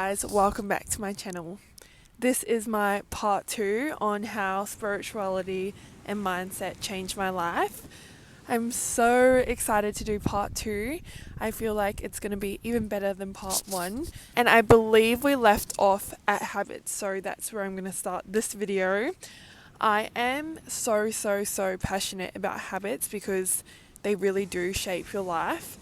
Guys, welcome back to my channel. This is my part 2 on how spirituality and mindset changed my life. I'm so excited to do part 2. I feel like it's going to be even better than part 1. And I believe we left off at habits, so that's where I'm going to start this video. I am so passionate about habits because they really do shape your life.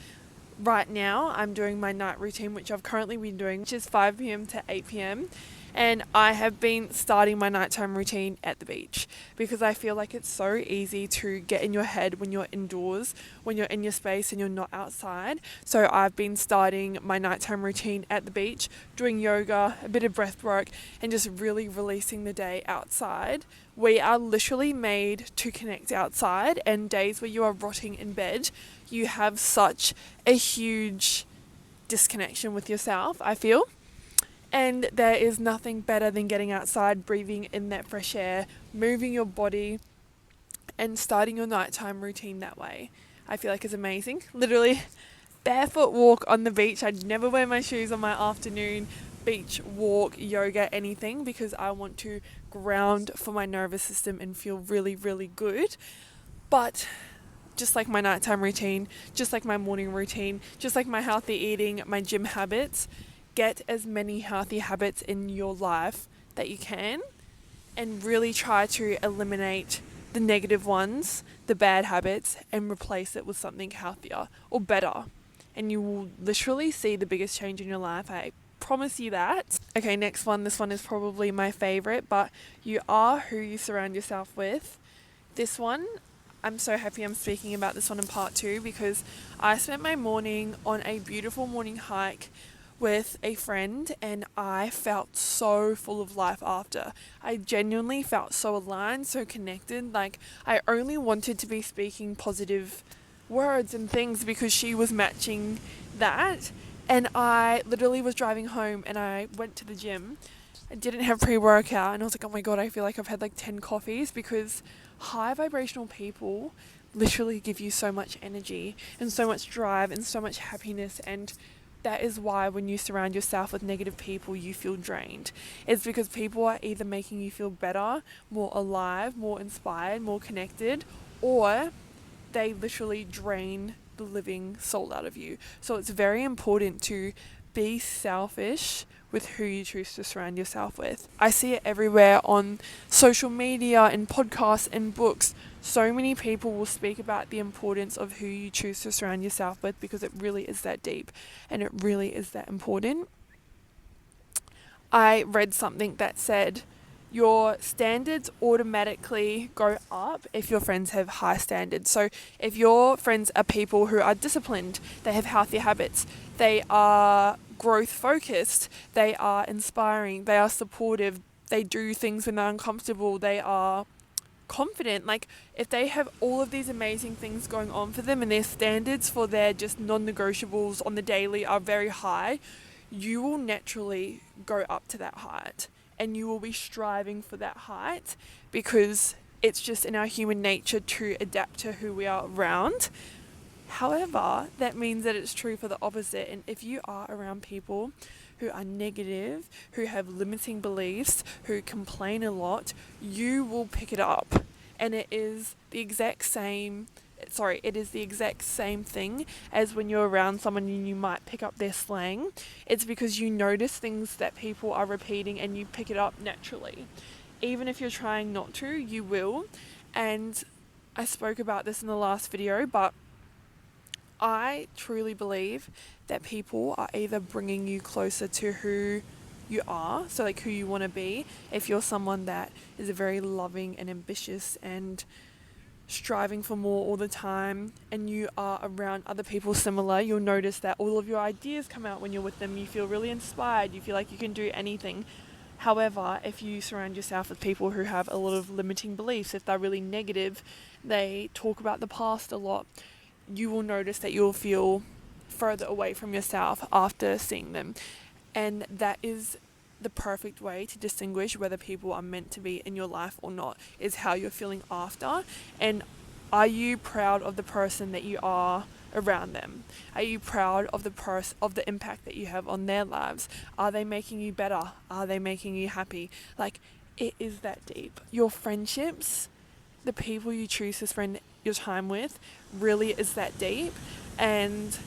Right now, I'm doing my night routine, which I've currently been doing, which is 5 p.m. to 8 p.m. And I have been starting my nighttime routine at the beach because I feel like it's so easy to get in your head when you're indoors, when you're in your space and you're not outside. So I've been starting my nighttime routine at the beach, doing yoga, a bit of breath work, and just really releasing the day outside. We are literally made to connect outside, and days where you are rotting in bed, you have such a huge disconnection with yourself, I feel. And there is nothing better than getting outside, breathing in that fresh air, moving your body, and starting your nighttime routine that way. I feel like it's amazing. Literally, barefoot walk on the beach. I'd never wear my shoes on my afternoon beach walk, yoga, anything, because I want to ground for my nervous system and feel really good. But just like my nighttime routine, just like my morning routine, just like my healthy eating, my gym habits, get as many healthy habits in your life that you can and really try to eliminate the negative ones, the bad habits, and replace it with something healthier or better. And you will literally see the biggest change in your life. I promise you that. Okay, next one. This one is probably my favorite, but you are who you surround yourself with. This one, I'm so happy I'm speaking about this one in part 2 because I spent my morning on a beautiful morning hike with a friend and I felt so full of life after. I genuinely felt so aligned, so connected. Like I only wanted to be speaking positive words and things because she was matching that. And I literally was driving home and I went to the gym. I didn't have pre-workout and I was like, oh my God, I feel like I've had like 10 coffees because high vibrational people literally give you so much energy and so much drive and so much happiness, and that is why when you surround yourself with negative people you feel drained. It's because people are either making you feel better, more alive, more inspired, more connected, or they literally drain the living soul out of you. So it's very important to be selfish with who you choose to surround yourself with. I see it everywhere on social media and podcasts and books. So many people will speak about the importance of who you choose to surround yourself with because it really is that deep and it really is that important. I read something that said your standards automatically go up if your friends have high standards. So if your friends are people who are disciplined, they have healthy habits, they are growth focused, they are inspiring, they are supportive, they do things when they're uncomfortable, they are confident. Like if they have all of these amazing things going on for them and their standards for their just non-negotiables on the daily are very high, you will naturally go up to that height and you will be striving for that height because it's just in our human nature to adapt to who we are around. However, that means that it's true for the opposite. And if you are around people who are negative, who have limiting beliefs, who complain a lot, you will pick it up. And it is the exact same thing as when you're around someone and you might pick up their slang. It's because you notice things that people are repeating and you pick it up naturally. Even if you're trying not to, you will. And I spoke about this in the last video, but I truly believe that people are either bringing you closer to who you are, so like who you want to be. If you're someone that is very loving and ambitious and striving for more all the time and you are around other people similar, you'll notice that all of your ideas come out when you're with them. You feel really inspired, you feel like you can do anything. However, if you surround yourself with people who have a lot of limiting beliefs, if they're really negative, they talk about the past a lot, you will notice that you'll feel further away from yourself after seeing them. And that is the perfect way to distinguish whether people are meant to be in your life or not, is how you're feeling after. And are you proud of the person that you are around them? Are you proud of the impact that you have on their lives? Are they making you better? Are they making you happy? Like, it is that deep. Your friendships, the people you choose to spend your time with, really is that deep. And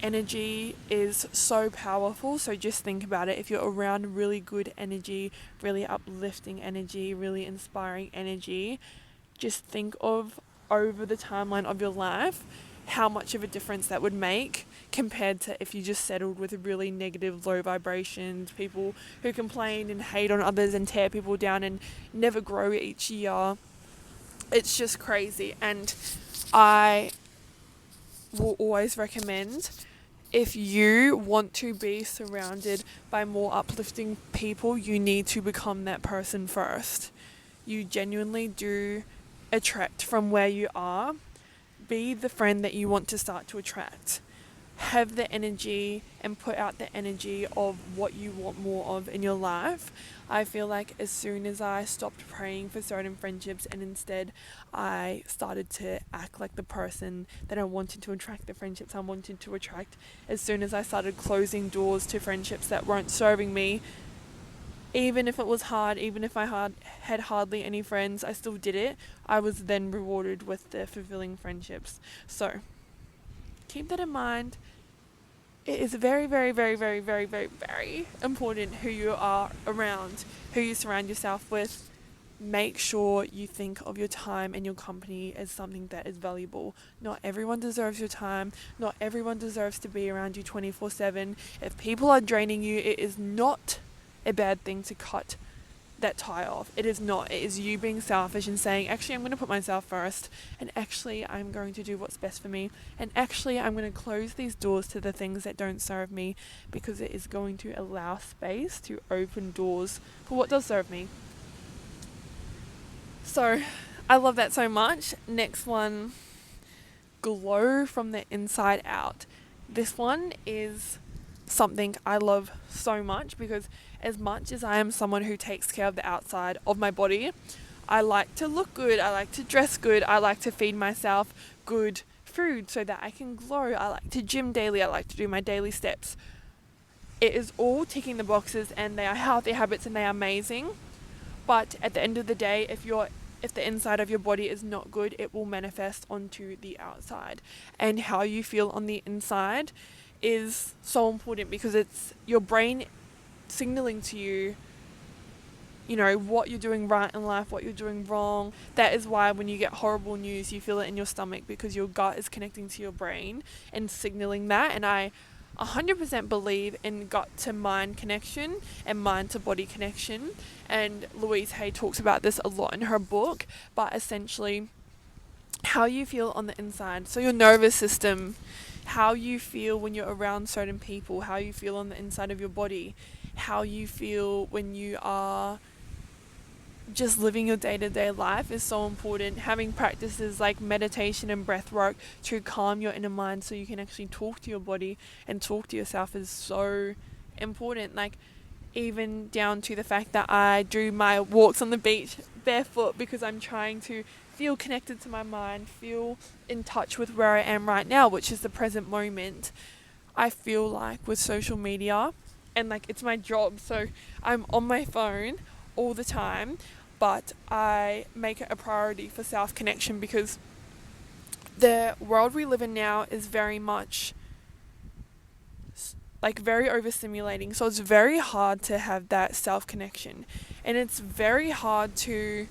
energy is so powerful. So just think about it. If you're around really good energy, really uplifting energy, really inspiring energy, just think of, over the timeline of your life, how much of a difference that would make compared to if you just settled with really negative, low vibrations, people who complain and hate on others and tear people down and never grow each year. It's just crazy. And I will always recommend, if you want to be surrounded by more uplifting people, you need to become that person first. You genuinely do attract from where you are. Be the friend that you want to start to attract. Have the energy and put out the energy of what you want more of in your life. I feel like as soon as I stopped praying for certain friendships and instead I started to act like the person that I wanted to attract, the friendships I wanted to attract, as soon as I started closing doors to friendships that weren't serving me, even if it was hard, even if I had hardly any friends, I still did it. I was then rewarded with the fulfilling friendships. So keep that in mind. It is very, very, very, very, very, very, very important who you are around, who you surround yourself with. Make sure you think of your time and your company as something that is valuable. Not everyone deserves your time. Not everyone deserves to be around you 24/7. If people are draining you, it is not a bad thing to cut that tie off. It is not. It is you being selfish and saying, actually, I'm going to put myself first, and actually, I'm going to do what's best for me, and actually, I'm going to close these doors to the things that don't serve me, because it is going to allow space to open doors for what does serve me. So I love that so much. Next one, glow from the inside out. This one is something I love so much, because as much as I am someone who takes care of the outside of my body, I like to look good, I like to dress good, I like to feed myself good food so that I can glow. I like to gym daily, I like to do my daily steps. It is all ticking the boxes and they are healthy habits and they are amazing. But at the end of the day, if the inside of your body is not good, it will manifest onto the outside. And how you feel on the inside is so important, because it's your brain signaling to you, what you're doing right in life, what you're doing wrong. That is why when you get horrible news, you feel it in your stomach, because your gut is connecting to your brain and signaling that. And I 100% believe in gut to mind connection and mind to body connection. And Louise Hay talks about this a lot in her book, but essentially how you feel on the inside. So your nervous system, how you feel when you're around certain people, how you feel on the inside of your body, how you feel when you are just living your day-to-day life is so important. Having practices like meditation and breath work to calm your inner mind so you can actually talk to your body and talk to yourself is so important. Like, even down to the fact that I do my walks on the beach barefoot, because I'm trying to feel connected to my mind, feel in touch with where I am right now, which is the present moment. I feel like with social media, and like it's my job, so I'm on my phone all the time, but I make it a priority for self-connection, because the world we live in now is very much like very overstimulating, so it's very hard to have that self-connection, and it's very hard to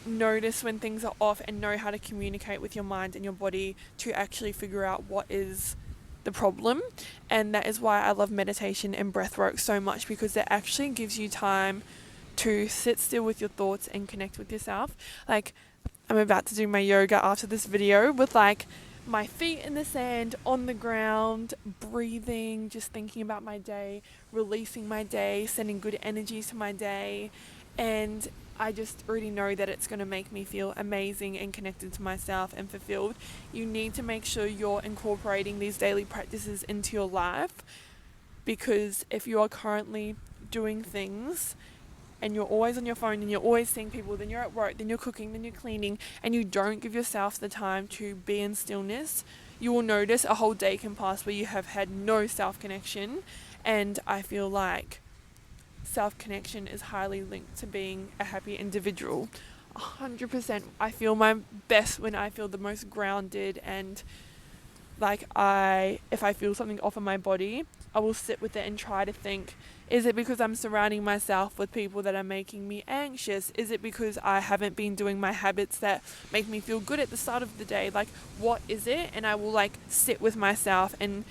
notice when things are off and know how to communicate with your mind and your body to actually figure out what is the problem. And that is why I love meditation and breath work so much, because it actually gives you time to sit still with your thoughts and connect with yourself. Like, I'm about to do my yoga after this video with like my feet in the sand, on the ground, breathing, just thinking about my day, releasing my day, sending good energy to my day. And I just already know that it's going to make me feel amazing and connected to myself and fulfilled. You need to make sure you're incorporating these daily practices into your life, because if you are currently doing things and you're always on your phone and you're always seeing people, then you're at work, then you're cooking, then you're cleaning, and you don't give yourself the time to be in stillness, you will notice a whole day can pass where you have had no self-connection, and I feel like self-connection is highly linked to being a happy individual. 100%. I feel my best when I feel the most grounded, and like if I feel something off in my body, I will sit with it and try to think, is it because I'm surrounding myself with people that are making me anxious? Is it because I haven't been doing my habits that make me feel good at the start of the day? Like, what is it? And I will like sit with myself and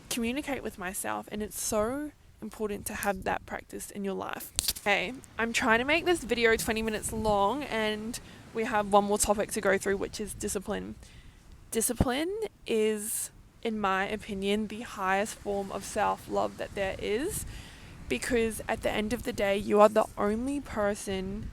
communicate with myself, and it's so important to have that practice in your life. Okay, I'm trying to make this video 20 minutes long, and we have one more topic to go through, which is discipline. Discipline is, in my opinion, the highest form of self-love that there is, because at the end of the day, you are the only person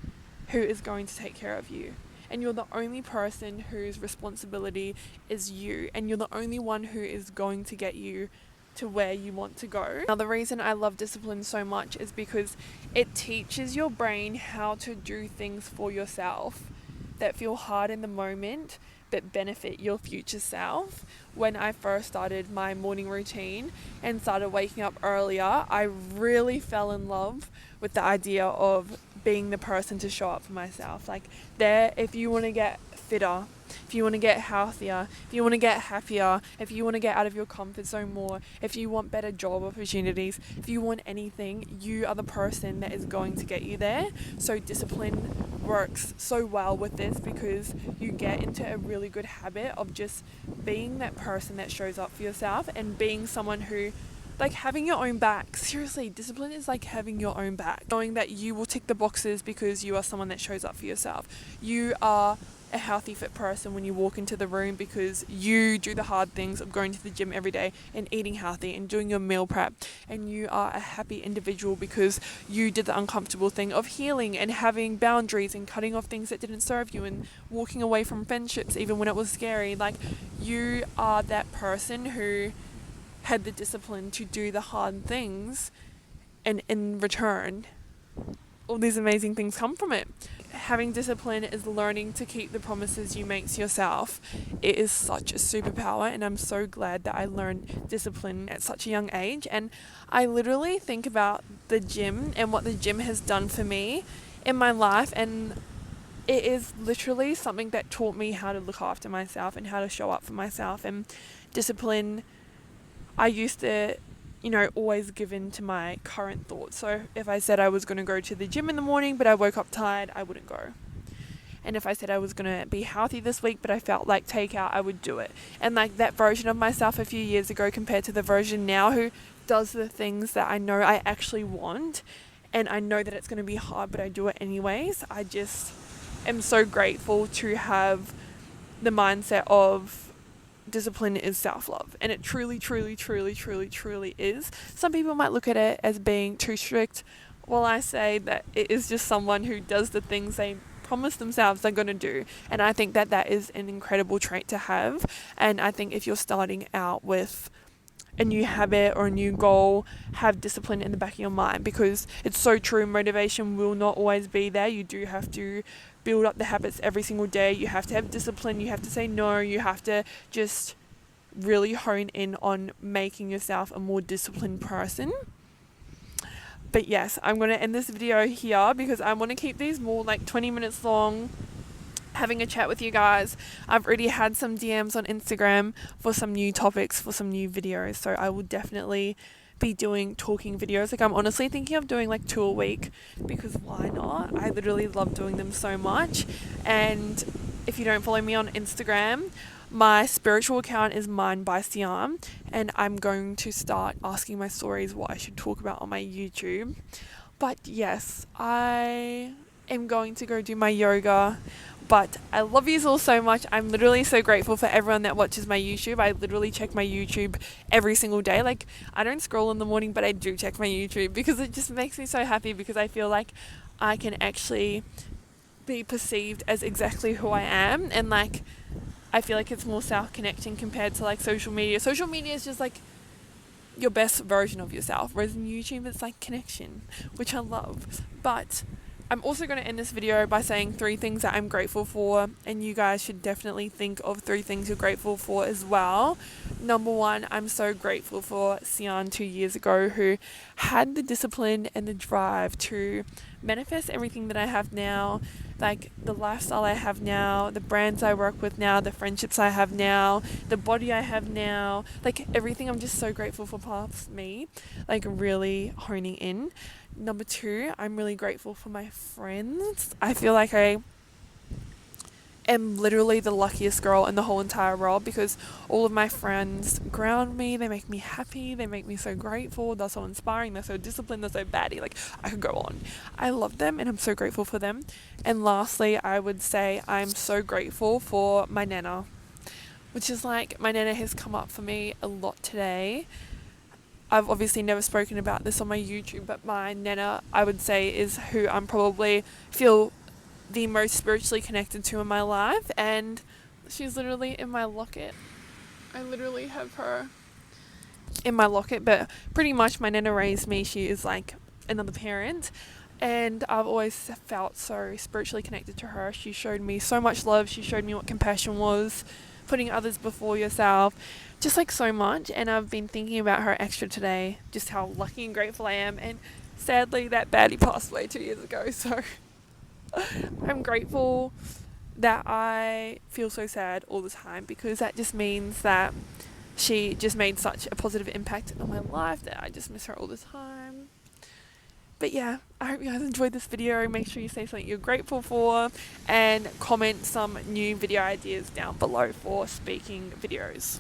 who is going to take care of you. And you're the only person whose responsibility is you. And you're the only one who is going to get you to where you want to go. Now, the reason I love discipline so much is because it teaches your brain how to do things for yourself that feel hard in the moment but benefit your future self. When I first started my morning routine and started waking up earlier, I really fell in love with the idea of being the person to show up for myself. Like, if you want to get fitter, if you want to get healthier, if you want to get happier, if you want to get out of your comfort zone more, if you want better job opportunities, if you want anything, you are the person that is going to get you there. So discipline works so well with this, because you get into a really good habit of just being that person that shows up for yourself, and being someone who, like, having your own back. Seriously, discipline is like having your own back. Knowing that you will tick the boxes because you are someone that shows up for yourself. You are a healthy, fit person when you walk into the room because you do the hard things of going to the gym every day and eating healthy and doing your meal prep. And you are a happy individual because you did the uncomfortable thing of healing and having boundaries and cutting off things that didn't serve you and walking away from friendships even when it was scary. Like, you are that person who had the discipline to do the hard things, and in return, all these amazing things come from it. Having discipline is learning to keep the promises you make to yourself. It is such a superpower, and I'm so glad that I learned discipline at such a young age. And I literally think about the gym and what the gym has done for me in my life, and it is literally something that taught me how to look after myself and how to show up for myself. And discipline, I used to always give in to my current thoughts. So if I said I was going to go to the gym in the morning but I woke up tired, I wouldn't go. And if I said I was going to be healthy this week but I felt like takeout, I would do it. And like, that version of myself a few years ago compared to the version now who does the things that I know I actually want, and I know that it's going to be hard but I do it anyways. I just am so grateful to have the mindset of discipline is self-love, and it truly is. Some people might look at it as being too strict. Well, I say that it is just someone who does the things they promise themselves they're going to do, and I think that that is an incredible trait to have. And I think if you're starting out with a new habit or a new goal, have discipline in the back of your mind, because it's so true. Motivation will not always be there. You do have to build up the habits every single day. You have to have discipline. You have to say no. You have to just really hone in on making yourself a more disciplined person. But yes, I'm going to end this video here because I want to keep these more like 20 minutes long, having a chat with you guys. I've already had some DMs on Instagram for some new topics, for some new videos, so I will definitely be doing talking videos. Like, I'm honestly thinking of doing like 2 a week, because why not? I literally love doing them so much. And if you don't follow me on Instagram, my spiritual account is Mind by Siam, and I'm going to start asking my stories what I should talk about on my YouTube. But yes, I am going to go do my yoga. But I love you all so much. I'm literally so grateful for everyone that watches my YouTube. I literally check my YouTube every single day. Like, I don't scroll in the morning, but I do check my YouTube because it just makes me so happy, because I feel like I can actually be perceived as exactly who I am. And like, I feel like it's more self-connecting compared to like social media. Social media is just like your best version of yourself, whereas in YouTube it's like connection, which I love. But I'm also going to end this video by saying 3 things that I'm grateful for, and you guys should definitely think of 3 things you're grateful for as well. Number 1, I'm so grateful for Sian 2 years ago, who had the discipline and the drive to manifest everything that I have now, like the lifestyle I have now, the brands I work with now, the friendships I have now, the body I have now, like everything. I'm just so grateful for past me, like really honing in. Number 2, I'm really grateful for my friends. I feel like I am literally the luckiest girl in the whole entire world, because all of my friends ground me, they make me happy, they make me so grateful, they're so inspiring, they're so disciplined, they're so baddie, like I could go on. I love them and I'm so grateful for them. And lastly, I would say I'm so grateful for my nana, which is like, my nana has come up for me a lot today. I've obviously never spoken about this on my YouTube, but my nana, I would say, is who I'm probably feel the most spiritually connected to in my life, and she's literally in my locket. I literally have her in my locket, but pretty much my nana raised me. She is like another parent, and I've always felt so spiritually connected to her. She showed me so much love. She showed me what compassion was, putting others before yourself, just like so much. And I've been thinking about her extra today, just how lucky and grateful I am. And sadly, that baddie passed away 2 years ago, so I'm grateful that I feel so sad all the time, because that just means that she just made such a positive impact on my life that I just miss her all the time. But yeah, I hope you guys enjoyed this video. Make sure you say something you're grateful for, and comment some new video ideas down below for speaking videos.